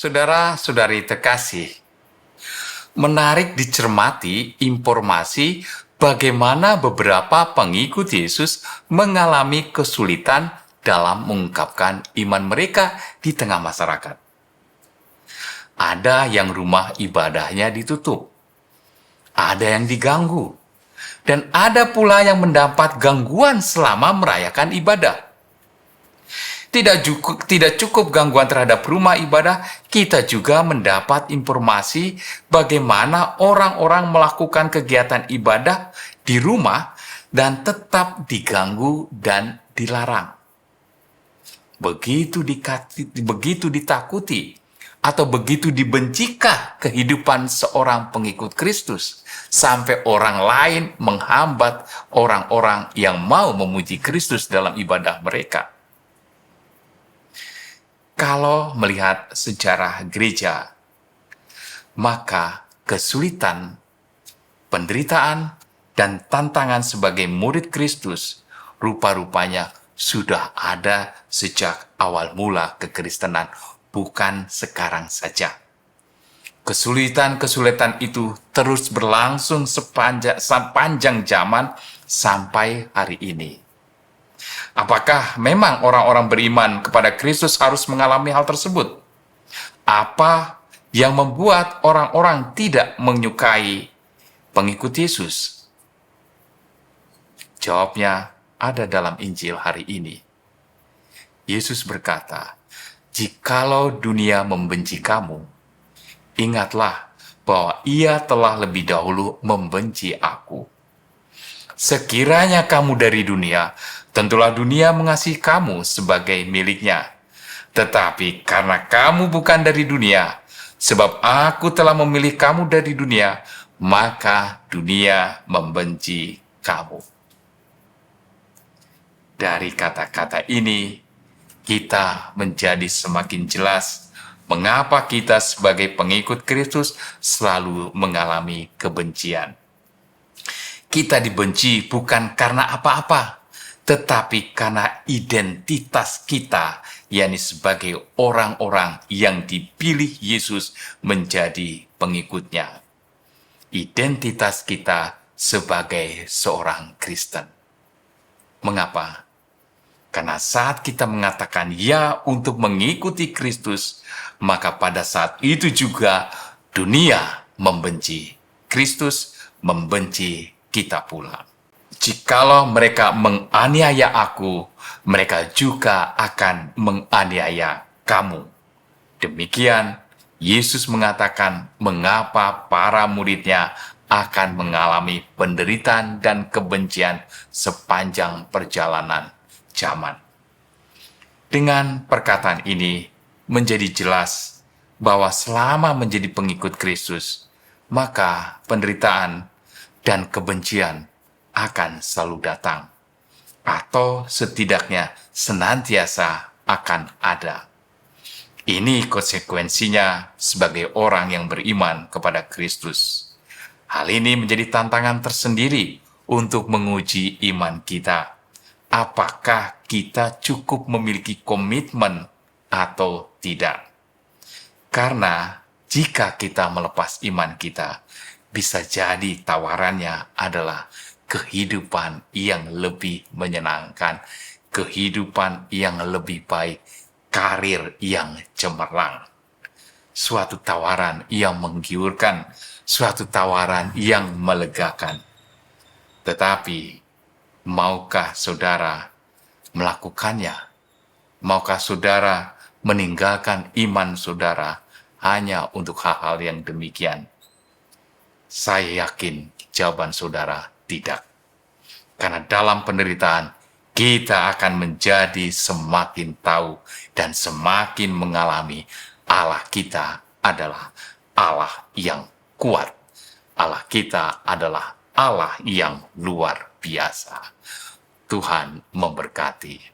Saudara-saudari terkasih, menarik dicermati informasi bagaimana beberapa pengikut Yesus mengalami kesulitan dalam mengungkapkan iman mereka di tengah masyarakat. Ada yang rumah ibadahnya ditutup, ada yang diganggu, dan ada pula yang mendapat gangguan selama merayakan ibadah. Tidak cukup gangguan terhadap rumah ibadah, kita juga mendapat informasi bagaimana orang-orang melakukan kegiatan ibadah di rumah dan tetap diganggu dan dilarang. Begitu ditakuti atau begitu dibencikah kehidupan seorang pengikut Kristus sampai orang lain menghambat orang-orang yang mau memuji Kristus dalam ibadah mereka. Kalau melihat sejarah gereja, maka kesulitan, penderitaan, dan tantangan sebagai murid Kristus rupa-rupanya sudah ada sejak awal mula kekristenan, bukan sekarang saja. Kesulitan-kesulitan itu terus berlangsung sepanjang zaman sampai hari ini. Apakah memang orang-orang beriman kepada Kristus harus mengalami hal tersebut? Apa yang membuat orang-orang tidak menyukai pengikut Yesus? Jawabnya ada dalam Injil hari ini. Yesus berkata, "Jikalau dunia membenci kamu, ingatlah bahwa ia telah lebih dahulu membenci aku. Sekiranya kamu dari dunia, tentulah dunia mengasihi kamu sebagai miliknya. Tetapi karena kamu bukan dari dunia, sebab aku telah memilih kamu dari dunia, maka dunia membenci kamu." Dari kata-kata ini, kita menjadi semakin jelas mengapa kita sebagai pengikut Kristus selalu mengalami kebencian. Kita dibenci bukan karena apa-apa, tetapi karena identitas kita, yakni sebagai orang-orang yang dipilih Yesus menjadi pengikutnya. Identitas kita sebagai seorang Kristen. Mengapa? Karena saat kita mengatakan ya untuk mengikuti Kristus, maka pada saat itu juga dunia membenci Kristus, membenci kita pula. Jikalau mereka menganiaya aku, mereka juga akan menganiaya kamu. Demikian, Yesus mengatakan mengapa para muridnya akan mengalami penderitaan dan kebencian sepanjang perjalanan zaman. Dengan perkataan ini, menjadi jelas bahwa selama menjadi pengikut Kristus, maka penderitaan dan kebencian akan selalu datang, atau setidaknya senantiasa akan ada. Ini konsekuensinya sebagai orang yang beriman kepada Kristus. Hal ini menjadi tantangan tersendiri untuk menguji iman kita. Apakah kita cukup memiliki komitmen atau tidak? Karena jika kita melepas iman kita, bisa jadi tawarannya adalah kehidupan yang lebih menyenangkan, kehidupan yang lebih baik, karir yang cemerlang. Suatu tawaran yang menggiurkan, suatu tawaran yang melegakan. Tetapi, maukah saudara melakukannya? Maukah saudara meninggalkan iman saudara hanya untuk hal-hal yang demikian? Saya yakin jawaban saudara tidak. Karena dalam penderitaan, kita akan menjadi semakin tahu dan semakin mengalami Allah kita adalah Allah yang kuat. Allah kita adalah Allah yang luar biasa. Tuhan memberkati.